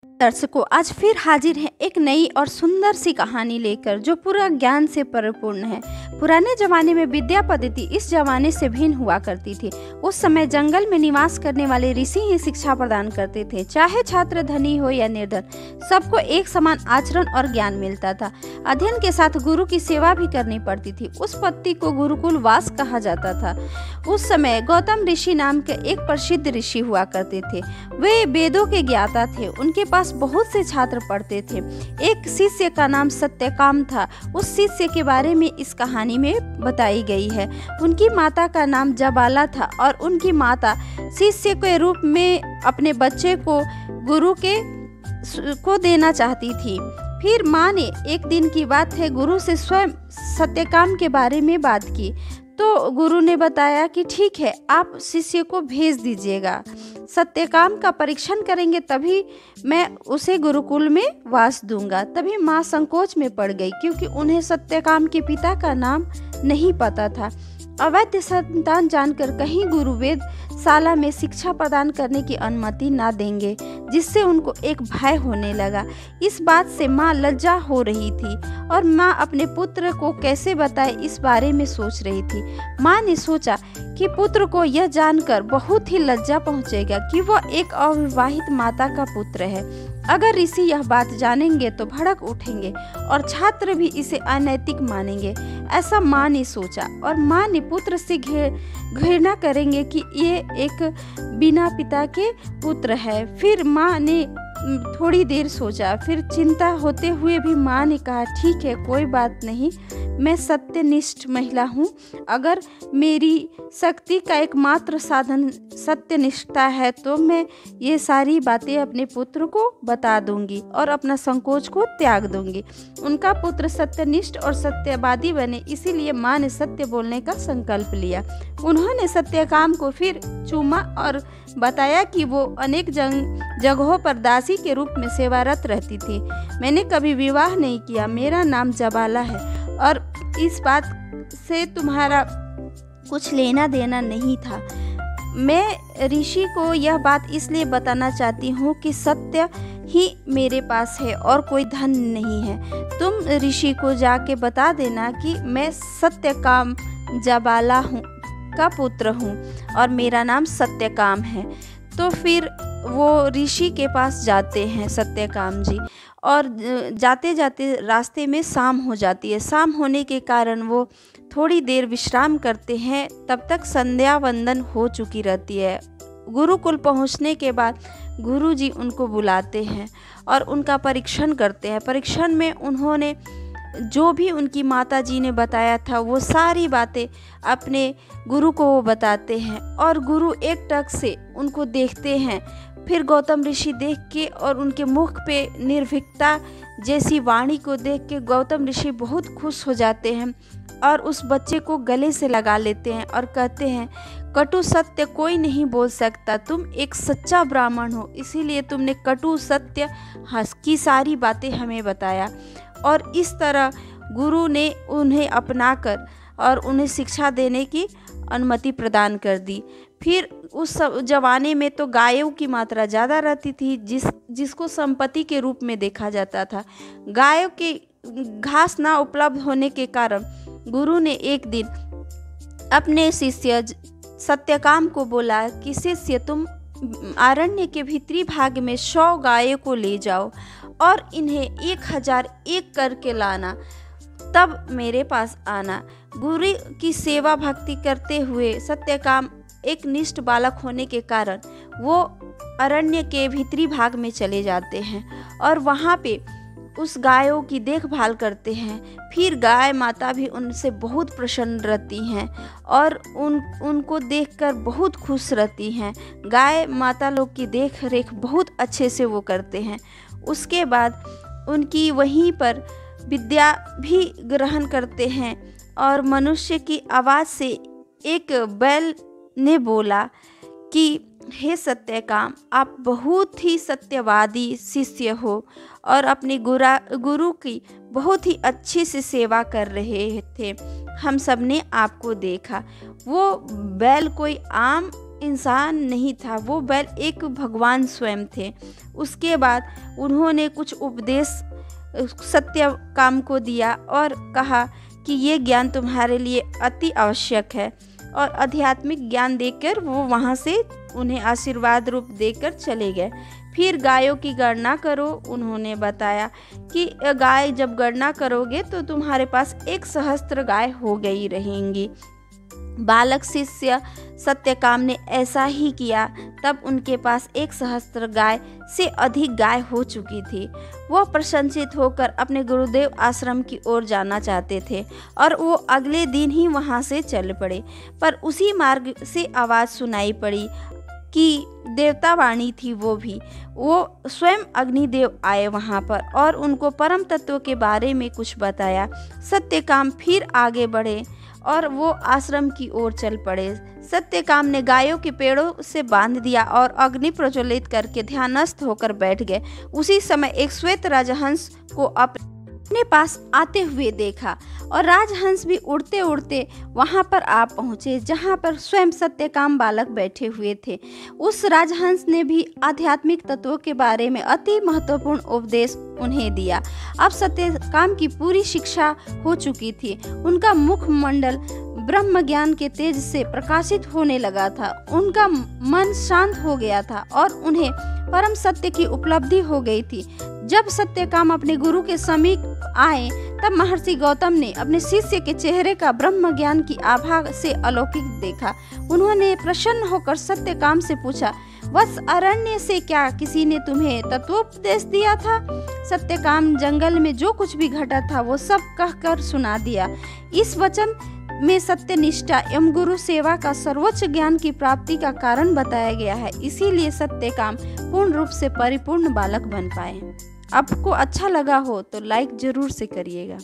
दर्शकों, आज फिर हाजिर है एक नई और सुंदर सी कहानी लेकर जो पूरा ज्ञान से परिपूर्ण है। पुराने जमाने में विद्या पद्धति इस जमाने से भिन्न हुआ करती थी। उस समय जंगल में निवास करने वाले ऋषि ही शिक्षा प्रदान करते थे। चाहे छात्र धनी हो या निर्धन, सबको एक समान आचरण और ज्ञान मिलता था। अध्ययन के साथ गुरु की सेवा भी करनी पड़ती थी। उस पद्धति को गुरुकुल वास कहा जाता था। उस समय गौतम ऋषि नाम के एक प्रसिद्ध ऋषि हुआ करते थे। वे वेदों के ज्ञाता थे। उनके पास बहुत से छात्र पढ़ते थे। एक शिष्य का नाम सत्यकाम था। उस शिष्य के बारे में इस कहानी में बताई गई है। उनकी माता का नाम जबाला था और उनकी माता शिष्य के रूप में अपने बच्चे को गुरु को देना चाहती थी। फिर माँ ने एक दिन की बात है गुरु से स्वयं सत्यकाम के बारे में बात की तो गुरु ने बताया कि ठीक है, आप शिष्य को भेज दीजिएगा। सत्यकाम का परीक्षण करेंगे तभी मैं उसे गुरुकुल में वास दूंगा। तभी माँ संकोच में पड़ गई क्योंकि उन्हें सत्यकाम के पिता का नाम नहीं पता था। अवैध संतान जानकर कहीं गुरु वेदशाला में शिक्षा प्रदान करने की अनुमति ना देंगे, जिससे उनको एक भय होने लगा। इस बात से माँ लज्जा हो रही थी और माँ अपने पुत्र को कैसे बताए इस बारे में सोच रही थी। माँ ने सोचा कि पुत्र को यह जानकर बहुत ही लज्जा पहुंचेगा कि वह एक अविवाहित माता का पुत्र है। अगर ऋषि यह बात जानेंगे तो भड़क उठेंगे और छात्र भी इसे अनैतिक मानेंगे। ऐसा माँ ने सोचा और माँ ने पुत्र से घृणा करेंगे कि ये एक बिना पिता के पुत्र है। फिर माँ ने थोड़ी देर सोचा, फिर चिंता होते हुए भी माँ ने कहा, ठीक है, कोई बात नहीं, मैं सत्यनिष्ठ महिला हूँ। अगर मेरी शक्ति का एकमात्र साधन सत्यनिष्ठा है तो मैं ये सारी बातें अपने पुत्र को बता दूंगी और अपना संकोच को त्याग दूंगी। उनका पुत्र सत्यनिष्ठ और सत्यवादी बने, इसीलिए माँ ने सत्य बोलने का संकल्प लिया। उन्होंने सत्यकाम को फिर चूमा और बताया कि वो अनेक जगहों पर दासी के रूप में सेवारत रहती थी। मैंने कभी विवाह नहीं किया, मेरा नाम जबाला है और इस बात से तुम्हारा कुछ लेना देना नहीं था। मैं ऋषि को यह बात इसलिए बताना चाहती हूँ कि सत्य ही मेरे पास है और कोई धन नहीं है। तुम ऋषि को जाके बता देना कि मैं सत्यकाम जबाला हूँ का पुत्र हूँ और मेरा नाम सत्यकाम है। तो फिर वो ऋषि के पास जाते हैं सत्यकाम जी, और जाते जाते रास्ते में शाम हो जाती है। शाम होने के कारण वो थोड़ी देर विश्राम करते हैं। तब तक संध्या वंदन हो चुकी रहती है। गुरुकुल पहुंचने के बाद गुरुजी उनको बुलाते हैं और उनका परीक्षण करते हैं। परीक्षण में उन्होंने जो भी उनकी माता जी ने बताया था वो सारी बातें अपने गुरु को वो बताते हैं और गुरु एक टक से उनको देखते हैं। फिर गौतम ऋषि देख के और उनके मुख पे निर्भीकता जैसी वाणी को देख के गौतम ऋषि बहुत खुश हो जाते हैं और उस बच्चे को गले से लगा लेते हैं और कहते हैं, कटु सत्य कोई नहीं बोल सकता, तुम एक सच्चा ब्राह्मण हो, इसीलिए तुमने कटु सत्य की सारी बातें हमें बताया। और इस तरह गुरु ने उन्हें अपनाकर और उन्हें शिक्षा देने की अनुमति प्रदान कर दी। फिर उस जमाने में तो गायों की मात्रा ज़्यादा रहती थी, जिसको संपत्ति के रूप में देखा जाता था। गायों के घास ना उपलब्ध होने के कारण गुरु ने एक दिन अपने शिष्य सत्यकाम को बोला कि शिष्य, तुम अरण्य के भीतरी भाग में 100 गायों को ले जाओ और इन्हें 1001 करके लाना, तब मेरे पास आना। गुरु की सेवा भक्ति करते हुए सत्यकाम एक निष्ठ बालक होने के कारण वो अरण्य के भीतरी भाग में चले जाते हैं और वहाँ पे उस गायों की देखभाल करते हैं। फिर गाय माता भी उनसे बहुत प्रसन्न रहती हैं और उनको देखकर बहुत खुश रहती हैं। गाय माता लोग की देख रेख बहुत अच्छे से वो करते हैं। उसके बाद उनकी वहीं पर विद्या भी ग्रहण करते हैं और मनुष्य की आवाज़ से एक बैल ने बोला कि हे सत्यकाम, आप बहुत ही सत्यवादी शिष्य हो और अपने गुरु की बहुत ही अच्छी से सेवा कर रहे थे। हम सब ने आपको देखा। वो बैल कोई आम इंसान नहीं था, वो बैल एक भगवान स्वयं थे। उसके बाद उन्होंने कुछ उपदेश सत्यकाम को दिया और कहा कि ये ज्ञान तुम्हारे लिए अति आवश्यक है, और आध्यात्मिक ज्ञान देकर वो वहाँ से उन्हें आशीर्वाद रूप देकर चले गए। फिर गायों की गणना करो। उन्होंने बताया कि गाय जब गणना करोगे तो तुम्हारे पास 1 सहस्त्र गाय हो गई रहेंगी। बालक शिष्य सत्यकाम ने ऐसा ही किया। तब उनके पास 1 सहस्त्र गाय से अधिक गाय हो चुकी थी। वह प्रसन्नचित होकर अपने गुरुदेव आश्रम की ओर जाना चाहते थे और वो अगले दिन ही वहां से चल पड़े। पर उसी मार्ग से आवाज़ सुनाई पड़ी कि देवतावाणी थी। वो स्वयं अग्निदेव आए वहाँ पर और उनको परम तत्व के बारे में कुछ बताया। सत्यकाम फिर आगे बढ़े और वो आश्रम की ओर चल पड़े। सत्यकाम ने गायों के पेड़ों से बांध दिया और अग्नि प्रज्वलित करके ध्यानस्थ होकर बैठ गए। उसी समय एक श्वेत राजहंस को अपने पास आते हुए देखा और राजहंस भी उड़ते उड़ते वहां पर आ पहुंचे जहां पर स्वयं सत्यकाम बालक बैठे हुए थे। उस राजहंस ने भी आध्यात्मिक तत्वों के बारे में अति महत्वपूर्ण उपदेश उन्हें दिया। अब सत्यकाम की पूरी शिक्षा हो चुकी थी। उनका मुखमंडल ब्रह्म ज्ञान के तेज से प्रकाशित होने लगा था। उनका मन शांत हो गया था और उन्हें परम सत्य की उपलब्धि हो गई थी। जब सत्यकाम अपने गुरु के समीप आए तब महर्षि गौतम ने अपने शिष्य के चेहरे का ब्रह्म ज्ञान की आभा से अलौकिक देखा। उन्होंने प्रसन्न होकर सत्यकाम से पूछा, वत्स अरण्य से क्या किसी ने तुम्हें तत्वोपदेश दिया था? सत्यकाम जंगल में जो कुछ भी घटा था वो सब कहकर सुना दिया। इस वचन में सत्यनिष्ठा एवं गुरु सेवा का सर्वोच्च ज्ञान की प्राप्ति का कारण बताया गया है। इसीलिए सत्यकाम पूर्ण रूप से परिपूर्ण बालक बन पाए। आपको अच्छा लगा हो तो लाइक जरूर से करिएगा।